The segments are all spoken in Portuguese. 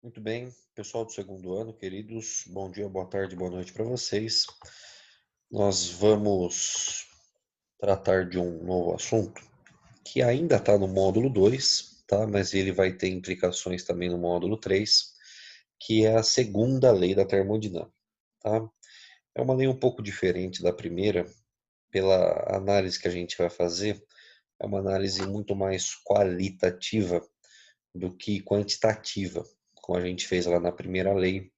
Muito bem, pessoal do segundo ano, queridos, bom dia, boa tarde, boa noite para vocês. Nós vamos tratar de um novo assunto que ainda está no módulo 2, tá? Mas ele vai ter implicações também no módulo 3, que é a segunda lei da termodinâmica, tá? É uma lei um pouco diferente da primeira, pela análise que a gente vai fazer, é uma análise muito mais qualitativa do que quantitativa, como a gente fez lá na primeira lei,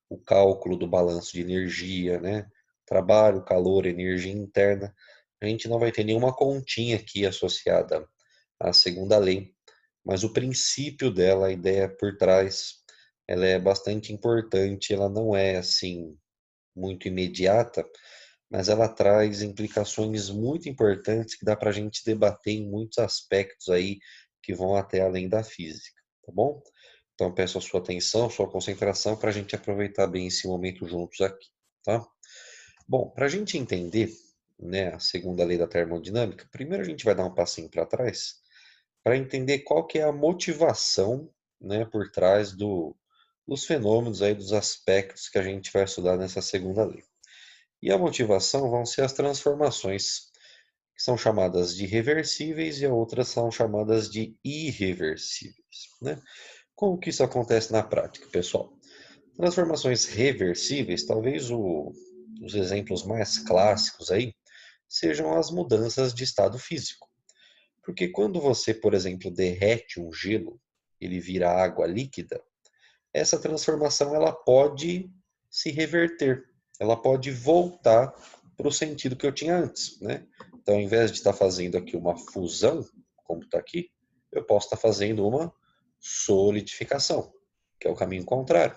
o cálculo do balanço de energia, né? Trabalho, calor, energia interna. A gente não vai ter nenhuma continha aqui associada à segunda lei, mas o princípio dela, a ideia por trás, ela é bastante importante, ela não é assim muito imediata, mas ela traz implicações muito importantes que dá para a gente debater em muitos aspectos aí que vão até além da física, tá bom? Então peço a sua atenção, sua concentração para a gente aproveitar bem esse momento juntos aqui, tá? Bom, para a gente entender, né, a segunda lei da termodinâmica, primeiro a gente vai dar um passinho para trás para entender qual que é a motivação, né, por trás dos fenômenos aí, dos aspectos que a gente vai estudar nessa segunda lei. E a motivação vão ser as transformações, que são chamadas de reversíveis e a outras são chamadas de irreversíveis, né? Como que isso acontece na prática, pessoal? Transformações reversíveis, talvez os exemplos mais clássicos aí sejam as mudanças de estado físico. Porque quando você, por exemplo, derrete um gelo, ele vira água líquida, essa transformação ela pode se reverter, ela pode voltar para o sentido que eu tinha antes, né? Então, ao invés de estar fazendo aqui uma fusão, como está aqui, eu posso estar fazendo uma solidificação, que é o caminho contrário.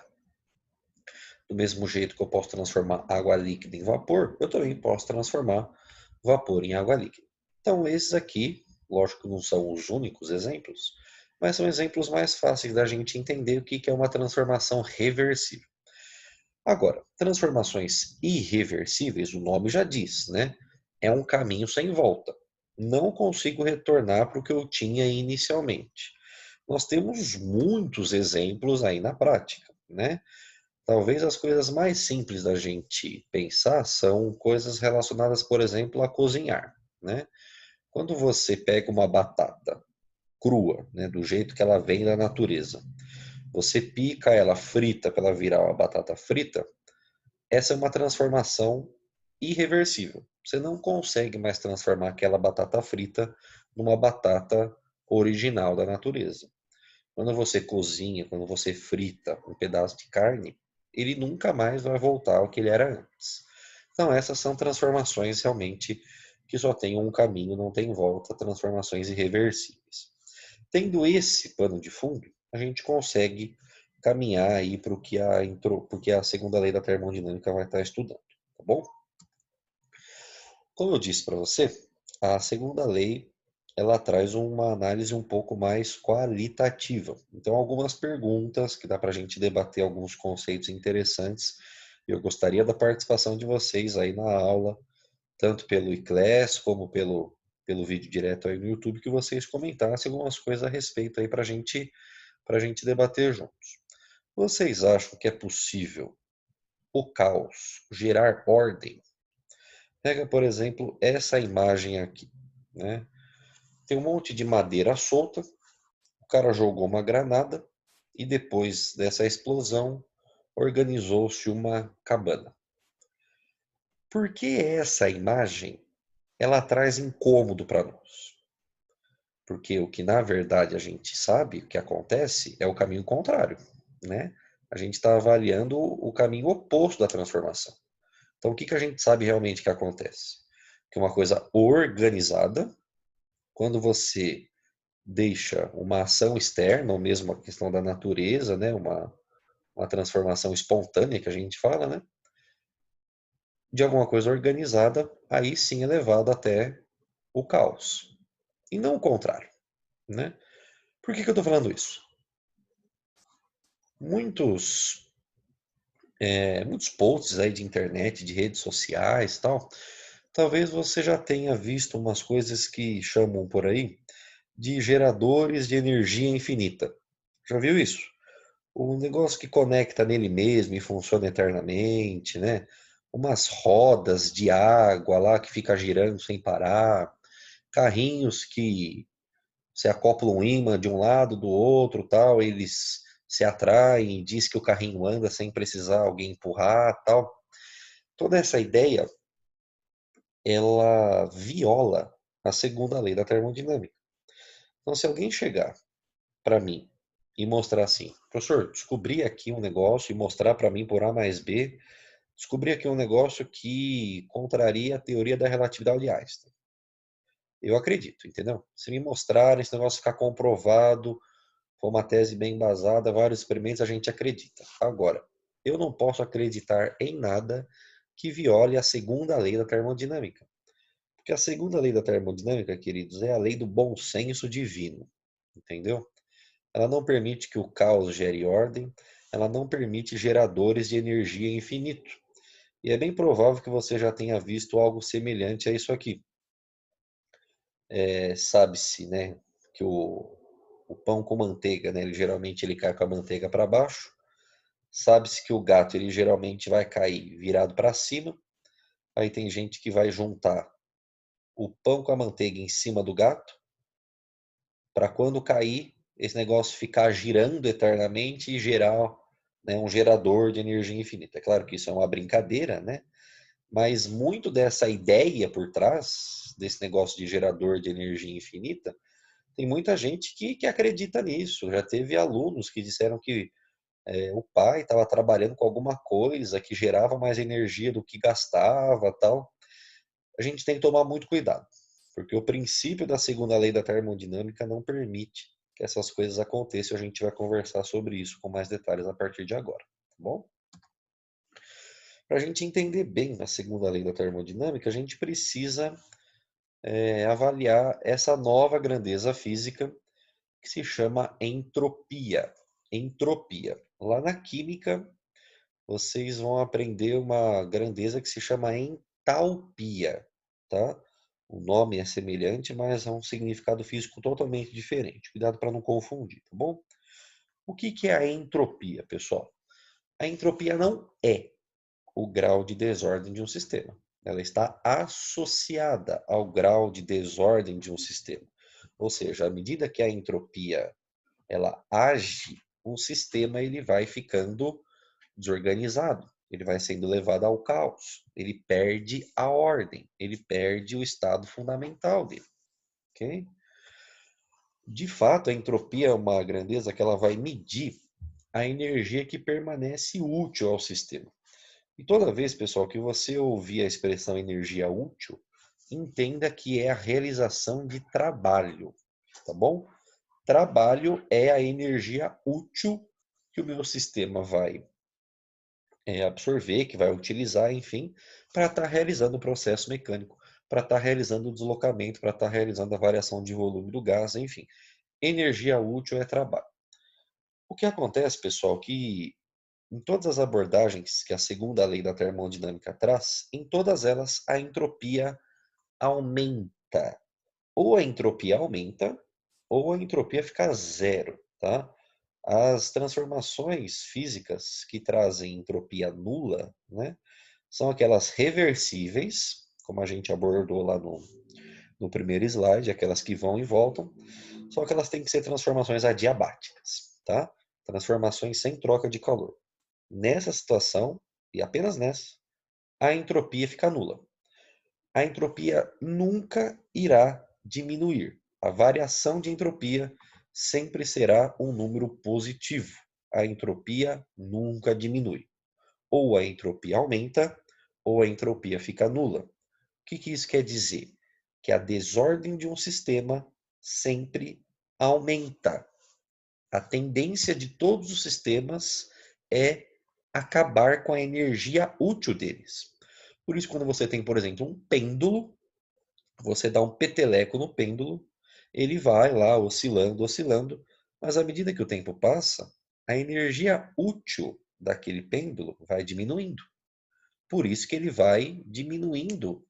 Do mesmo jeito que eu posso transformar água líquida em vapor, eu também posso transformar vapor em água líquida. Então, esses aqui, lógico que não são os únicos exemplos, mas são exemplos mais fáceis da gente entender o que é uma transformação reversível. Agora, transformações irreversíveis, o nome já diz, né? É um caminho sem volta. Não consigo retornar para o que eu tinha inicialmente. Nós temos muitos exemplos aí na prática, né? Talvez as coisas mais simples da gente pensar são coisas relacionadas, por exemplo, a cozinhar, né? Quando você pega uma batata crua, né, do jeito que ela vem da natureza, você pica ela frita para ela virar uma batata frita, essa é uma transformação irreversível. Você não consegue mais transformar aquela batata frita numa batata original da natureza. Quando você cozinha, quando você frita um pedaço de carne, ele nunca mais vai voltar ao que ele era antes. Então, essas são transformações realmente que só tem um caminho, não tem volta, transformações irreversíveis. Tendo esse pano de fundo, a gente consegue caminhar aí para o que a segunda lei da termodinâmica vai estar estudando, tá bom? Como eu disse para você, a segunda lei ela traz uma análise um pouco mais qualitativa. Então, algumas perguntas que dá para a gente debater alguns conceitos interessantes. Eu gostaria da participação de vocês aí na aula, tanto pelo iClass como pelo vídeo direto aí no YouTube, que vocês comentassem algumas coisas a respeito aí para gente debater juntos. Vocês acham que é possível o caos gerar ordem? Pega, por exemplo, essa imagem aqui, né? Tem um monte de madeira solta, o cara jogou uma granada e depois dessa explosão organizou-se uma cabana. Por que essa imagem ela traz incômodo para nós? Porque o que na verdade a gente sabe, o que acontece é o caminho contrário, né? A gente está avaliando o caminho oposto da transformação. Então, o que a gente sabe realmente que acontece? Que uma coisa organizada, quando você deixa uma ação externa, ou mesmo a questão da natureza, né, uma transformação espontânea que a gente fala, né, de alguma coisa organizada, aí sim é levado até o caos. E não o contrário, né? Por que eu estou falando isso? Muitos, muitos posts aí de internet, de redes sociais, tal, talvez você já tenha visto umas coisas que chamam por aí de geradores de energia infinita. Já viu isso? um negócio que conecta nele mesmo e funciona eternamente, né? Umas rodas de água lá que fica girando sem parar, carrinhos que se acoplam um ímã de um lado, do outro, tal, eles se atraem e diz que o carrinho anda sem precisar alguém empurrar, tal. Toda essa ideia, ela viola a segunda lei da termodinâmica. Então, se alguém chegar para mim e mostrar assim, professor, descobri aqui um negócio e mostrar para mim por A mais B, descobri aqui um negócio que contraria a teoria da relatividade de Einstein. Eu acredito, entendeu? Se me mostrarem esse negócio ficar comprovado, for uma tese bem embasada, vários experimentos, a gente acredita. Agora, eu não posso acreditar em nada que viole a segunda lei da termodinâmica. Porque a segunda lei da termodinâmica, queridos, é a lei do bom senso divino, entendeu? Ela não permite que o caos gere ordem, ela não permite geradores de energia infinito. E é bem provável que você já tenha visto algo semelhante a isso aqui. Sabe-se, né, que o pão com manteiga, né, ele geralmente cai com a manteiga para baixo. Sabe-se que o gato ele geralmente vai cair virado para cima. Aí tem gente que vai juntar o pão com a manteiga em cima do gato para quando cair, esse negócio ficar girando eternamente e gerar, né, um gerador de energia infinita. É claro que isso é uma brincadeira, né? Mas muito dessa ideia por trás desse negócio de gerador de energia infinita, tem muita gente que acredita nisso. Já teve alunos que disseram que o pai estava trabalhando com alguma coisa que gerava mais energia do que gastava, tal. A gente tem que tomar muito cuidado, porque o princípio da segunda lei da termodinâmica não permite que essas coisas aconteçam. A gente vai conversar sobre isso com mais detalhes a partir de agora, tá bom? Para a gente entender bem a segunda lei da termodinâmica, a gente precisa avaliar essa nova grandeza física que se chama entropia. Entropia. Lá na química, vocês vão aprender uma grandeza que se chama entalpia, tá? O nome é semelhante, mas é um significado físico totalmente diferente. Cuidado para não confundir, tá bom? O que é a entropia, pessoal? A entropia não é o grau de desordem de um sistema. Ela está associada ao grau de desordem de um sistema. Ou seja, à medida que a entropia ela age, o sistema ele vai ficando desorganizado, ele vai sendo levado ao caos, ele perde a ordem, ele perde o estado fundamental dele, ok? De fato, a entropia é uma grandeza que ela vai medir a energia que permanece útil ao sistema. E toda vez, pessoal, que você ouvir a expressão energia útil, entenda que é a realização de trabalho, tá bom? Trabalho é a energia útil que o meu sistema vai absorver, que vai utilizar, enfim, para estar realizando o processo mecânico, para estar realizando o deslocamento, para estar realizando a variação de volume do gás, enfim. Energia útil é trabalho. O que acontece, pessoal, que em todas as abordagens que a segunda lei da termodinâmica traz, em todas elas a entropia aumenta. Ou a entropia aumenta, ou a entropia fica zero, tá? As transformações físicas que trazem entropia nula, né, são aquelas reversíveis, como a gente abordou lá no primeiro slide, aquelas que vão e voltam, só que elas têm que ser transformações adiabáticas, tá? Transformações sem troca de calor. Nessa situação, e apenas nessa, a entropia fica nula. A entropia nunca irá diminuir. A variação de entropia sempre será um número positivo. A entropia nunca diminui. Ou a entropia aumenta, ou a entropia fica nula. O que isso quer dizer? Que a desordem de um sistema sempre aumenta. A tendência de todos os sistemas é acabar com a energia útil deles. Por isso, quando você tem, por exemplo, um pêndulo, você dá um peteleco no pêndulo, ele vai lá oscilando, oscilando, mas à medida que o tempo passa, a energia útil daquele pêndulo vai diminuindo. Por isso que ele vai diminuindo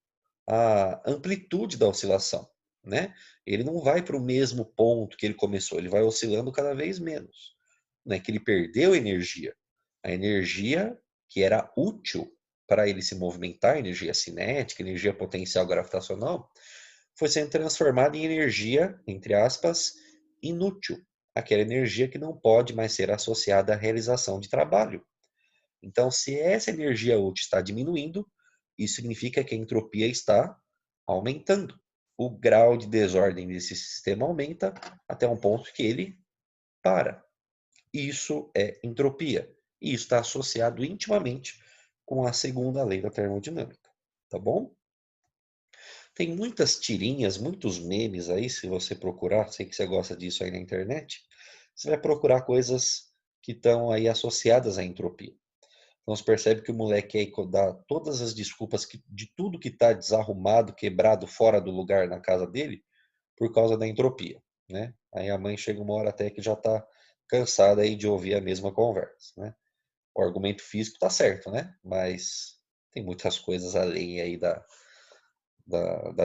a amplitude da oscilação, né? Ele não vai para o mesmo ponto que ele começou, ele vai oscilando cada vez menos. não é que ele perdeu energia. A energia que era útil para ele se movimentar, energia cinética, energia potencial gravitacional, foi sendo transformada em energia, entre aspas, inútil. Aquela energia que não pode mais ser associada à realização de trabalho. Então, se essa energia útil está diminuindo, isso significa que a entropia está aumentando. O grau de desordem desse sistema aumenta até um ponto que ele para. Isso é entropia. E isso está associado intimamente com a segunda lei da termodinâmica. Tá bom? Tem muitas tirinhas, muitos memes aí, se você procurar, sei que você gosta disso aí na internet, você vai procurar coisas que estão aí associadas à entropia. Então você percebe que o moleque aí dá todas as desculpas de tudo que está desarrumado, quebrado, fora do lugar na casa dele, por causa da entropia, né? Aí a mãe chega uma hora até que já está cansada aí de ouvir a mesma conversa, né? O argumento físico está certo, né? Mas tem muitas coisas além aí da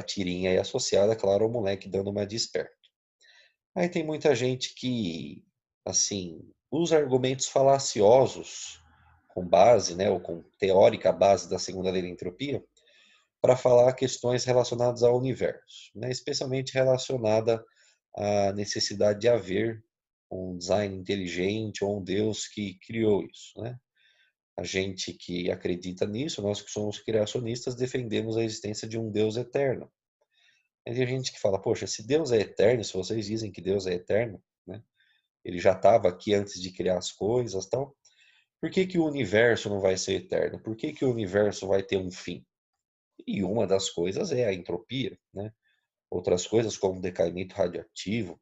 tirinha aí associada, claro, ao moleque dando uma de esperto. Aí tem muita gente que, assim, usa argumentos falaciosos com base, né, ou com teórica base da segunda lei da entropia, para falar questões relacionadas ao universo, né, especialmente relacionada à necessidade de haver um design inteligente ou um Deus que criou isso, né? A gente que acredita nisso, nós que somos criacionistas, defendemos a existência de um Deus eterno. Aí tem gente que fala, poxa, se Deus é eterno, se vocês dizem que Deus é eterno, né? Ele já estava aqui antes de criar as coisas, tal. Por que que o universo não vai ser eterno? Por que que o universo vai ter um fim? E uma das coisas é a entropia, né? Outras coisas como o decaimento radioativo,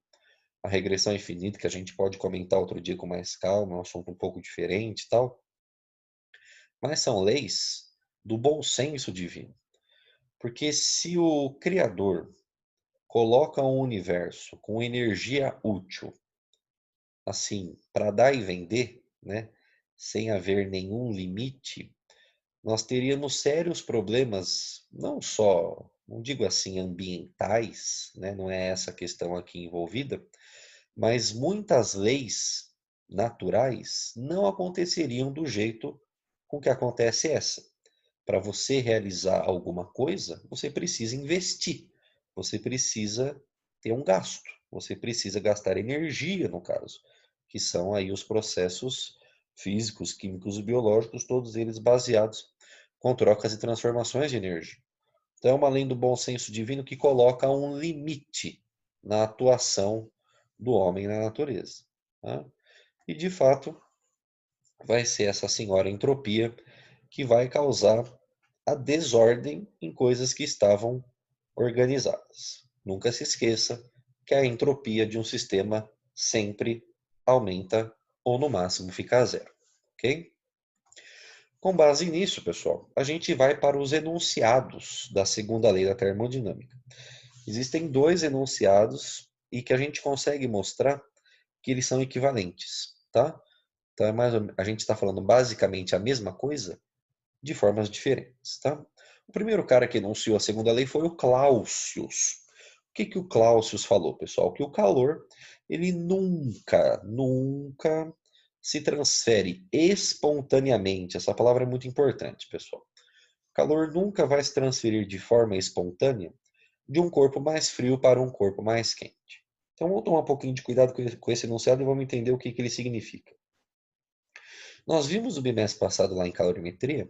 a regressão infinita, que a gente pode comentar outro dia com mais calma, é um assunto um pouco diferente e tal. Mas são leis do bom senso divino. Porque se o Criador coloca um universo com energia útil, assim, para dar e vender, né, sem haver nenhum limite, nós teríamos sérios problemas, não só, não digo assim, ambientais, né, não é essa a questão aqui envolvida, mas muitas leis naturais não aconteceriam do jeito com que acontece essa. Para você realizar alguma coisa, você precisa investir, você precisa ter um gasto, você precisa gastar energia, no caso, que são aí os processos físicos, químicos e biológicos, todos eles baseados com trocas e transformações de energia. Então, é uma lei do bom senso divino que coloca um limite na atuação do homem na natureza. Tá? E, de fato, vai ser essa senhora entropia que vai causar a desordem em coisas que estavam organizadas. Nunca se esqueça que a entropia de um sistema sempre aumenta ou no máximo fica a zero, ok? Com base nisso, pessoal, a gente vai para os enunciados da segunda lei da termodinâmica. Existem dois enunciados e que a gente consegue mostrar que eles são equivalentes, tá? Então, a gente está falando basicamente a mesma coisa de formas diferentes, tá? O primeiro cara que enunciou a segunda lei foi o Clausius. O que que o Clausius falou, pessoal? Que o calor, ele nunca se transfere espontaneamente. Essa palavra é muito importante, pessoal. O calor nunca vai se transferir de forma espontânea de um corpo mais frio para um corpo mais quente. Então vamos tomar um pouquinho de cuidado com esse enunciado e vamos entender o que que ele significa. Nós vimos no bimestre passado lá em calorimetria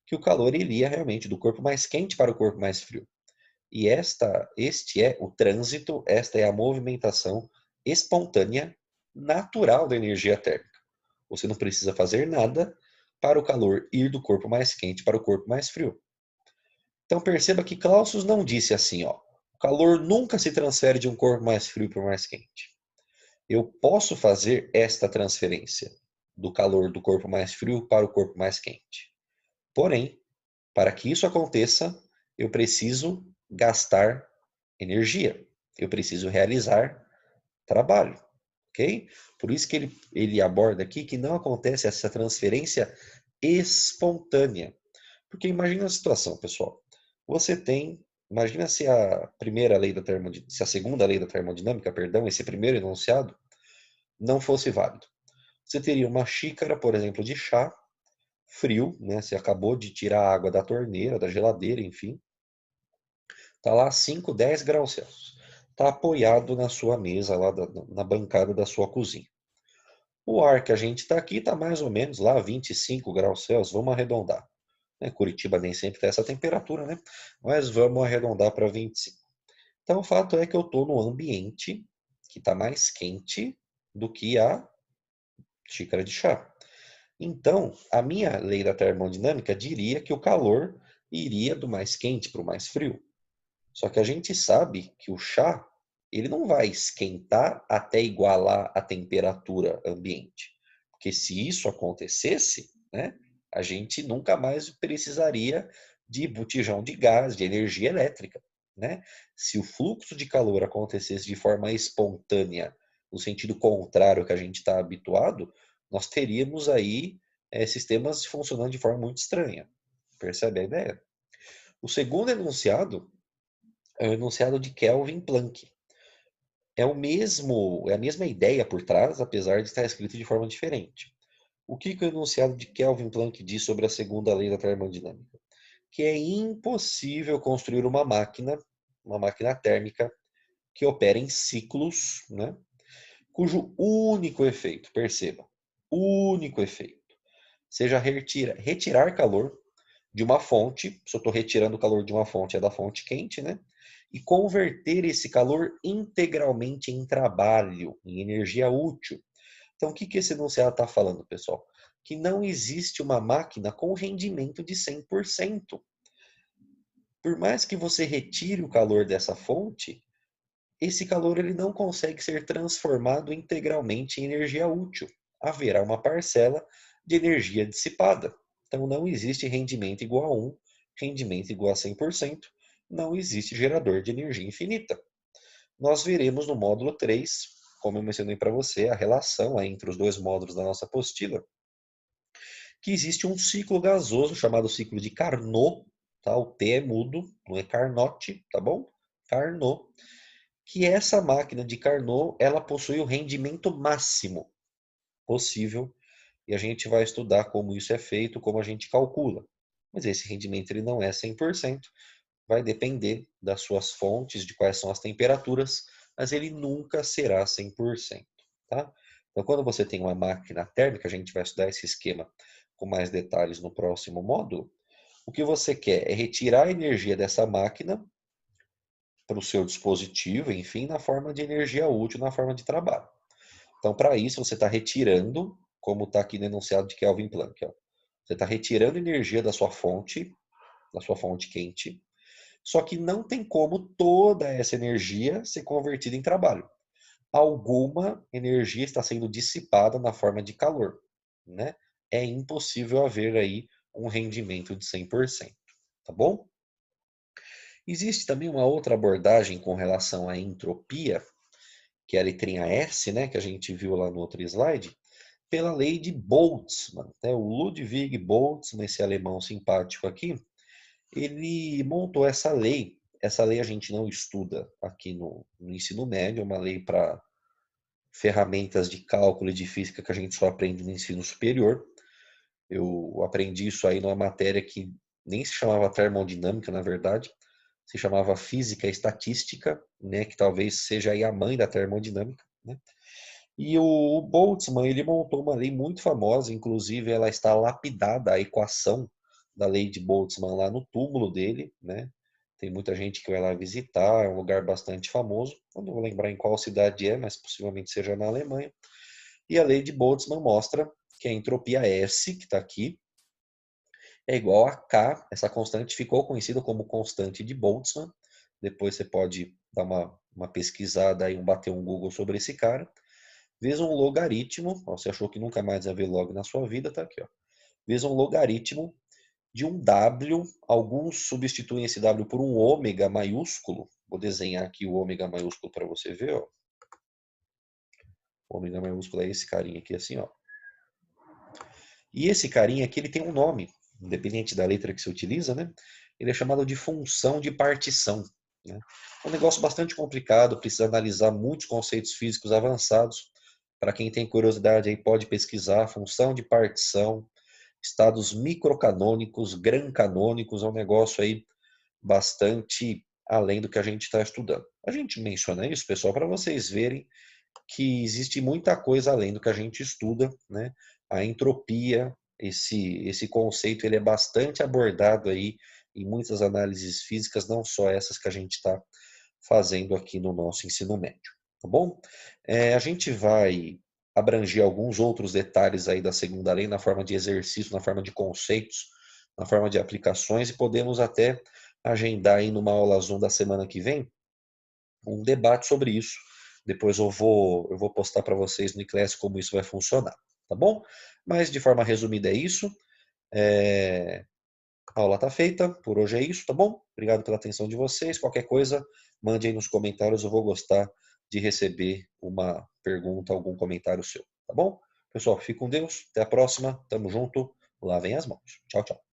que o calor ele ia realmente do corpo mais quente para o corpo mais frio. E este é o trânsito, esta é a movimentação espontânea, natural da energia térmica. Você não precisa fazer nada para o calor ir do corpo mais quente para o corpo mais frio. Então perceba que Clausius não disse assim, ó, o calor nunca se transfere de um corpo mais frio para o mais quente. Eu posso fazer esta transferência do calor do corpo mais frio para o corpo mais quente. Porém, para que isso aconteça, eu preciso gastar energia. Eu preciso realizar trabalho, ok? Por isso que ele aborda aqui que não acontece essa transferência espontânea. Porque imagina a situação, pessoal. Você tem, imagina se a primeira lei da se a segunda lei da termodinâmica, perdão, esse primeiro enunciado não fosse válido. Você teria uma xícara, por exemplo, de chá, frio, né? Você acabou de tirar a água da torneira, da geladeira, enfim. Tá lá 5, 10 graus Celsius. Tá apoiado na sua mesa, lá na bancada da sua cozinha. O ar que a gente está aqui está mais ou menos lá 25 graus Celsius, vamos arredondar. Né? Curitiba nem sempre tem essa temperatura, né? Mas vamos arredondar para 25. Então o fato é que eu estou no ambiente que está mais quente do que a xícara de chá. Então, a minha lei da termodinâmica diria que o calor iria do mais quente para o mais frio. Só que a gente sabe que o chá, ele não vai esquentar até igualar a temperatura ambiente. Porque se isso acontecesse, né, a gente nunca mais precisaria de botijão de gás, de energia elétrica, né? Se o fluxo de calor acontecesse de forma espontânea, no sentido contrário que a gente está habituado, nós teríamos aí sistemas funcionando de forma muito estranha. Percebe a ideia? O segundo enunciado é o enunciado de Kelvin Planck. É a mesma ideia por trás, apesar de estar escrito de forma diferente. O que o enunciado de Kelvin Planck diz sobre a segunda lei da termodinâmica? Que é impossível construir uma máquina térmica, que opera em ciclos, né? Cujo único efeito, perceba, único efeito, seja retirar calor de uma fonte, se eu estou retirando o calor de uma fonte, é da fonte quente, né? E converter esse calor integralmente em trabalho, em energia útil. Então, o que esse enunciado está falando, pessoal? Que não existe uma máquina com rendimento de 100%. Por mais que você retire o calor dessa fonte, esse calor ele não consegue ser transformado integralmente em energia útil. Haverá uma parcela de energia dissipada. Então não existe rendimento igual a 1, rendimento igual a 100%, não existe gerador de energia infinita. Nós veremos no módulo 3, como eu mencionei para você, a relação entre os dois módulos da nossa apostila, que existe um ciclo gasoso chamado ciclo de Carnot, tá? O T é mudo, não é Carnot, tá bom? Carnot, que essa máquina de Carnot, ela possui o rendimento máximo possível, e a gente vai estudar como isso é feito, como a gente calcula. Mas esse rendimento ele não é 100%, vai depender das suas fontes, de quais são as temperaturas, mas ele nunca será 100%, tá? Então, quando você tem uma máquina térmica, a gente vai estudar esse esquema com mais detalhes no próximo módulo. O que você quer é retirar a energia dessa máquina para o seu dispositivo, enfim, na forma de energia útil, na forma de trabalho. Então, para isso, você está retirando, como está aqui no enunciado de Kelvin Planck, ó, você está retirando energia da sua fonte quente, só que não tem como toda essa energia ser convertida em trabalho. Alguma energia está sendo dissipada na forma de calor, né? É impossível haver aí um rendimento de 100%, tá bom? Existe também uma outra abordagem com relação à entropia, que é a letrinha S, né, que a gente viu lá no outro slide, pela lei de Boltzmann, né? O Ludwig Boltzmann, esse alemão simpático aqui, ele montou essa lei. Essa lei a gente não estuda aqui no ensino médio, é uma lei para ferramentas de cálculo e de física que a gente só aprende no ensino superior. Eu aprendi isso aí numa matéria que nem se chamava termodinâmica, na verdade, se chamava física e estatística, né, que talvez seja aí a mãe da termodinâmica, né? E o Boltzmann, ele montou uma lei muito famosa, inclusive ela está lapidada, a equação da lei de Boltzmann lá no túmulo dele, né? Tem muita gente que vai lá visitar, é um lugar bastante famoso. Eu não vou lembrar em qual cidade é, mas possivelmente seja na Alemanha. E a lei de Boltzmann mostra que a entropia S, que está aqui, é igual a K. Essa constante ficou conhecida como constante de Boltzmann. Depois você pode dar uma pesquisada e bater um Google sobre esse cara. Vezes um logaritmo, ó, você achou que nunca mais ia ver log na sua vida, tá aqui, ó. Vezes um logaritmo de um W, alguns substituem esse W por um ômega maiúsculo. Vou desenhar aqui o ômega maiúsculo para você ver, ó. O ômega maiúsculo é esse carinha aqui assim, ó. E esse carinha aqui, ele tem um nome, independente da letra que se utiliza, né? Ele é chamado de função de partição, né? É um negócio bastante complicado, precisa analisar muitos conceitos físicos avançados. Para quem tem curiosidade aí pode pesquisar função de partição, estados microcanônicos, gran canônicos, é um negócio aí bastante além do que a gente está estudando. A gente menciona isso, pessoal, para vocês verem que existe muita coisa além do que a gente estuda, né? A entropia, esse conceito, ele é bastante abordado aí em muitas análises físicas, não só essas que a gente está fazendo aqui no nosso ensino médio, tá bom? A gente vai abranger alguns outros detalhes aí da segunda lei na forma de exercício, na forma de conceitos, na forma de aplicações, e podemos até agendar aí numa aula Zoom da semana que vem um debate sobre isso. Depois eu vou postar para vocês no Eclass como isso vai funcionar, tá bom? Mas de forma resumida é isso. A aula está feita, por hoje é isso, tá bom? Obrigado pela atenção de vocês. Qualquer coisa, mande aí nos comentários, eu vou gostar de receber uma pergunta, algum comentário seu, tá bom? Pessoal, fique com Deus, até a próxima, tamo junto, lavem as mãos. Tchau, tchau.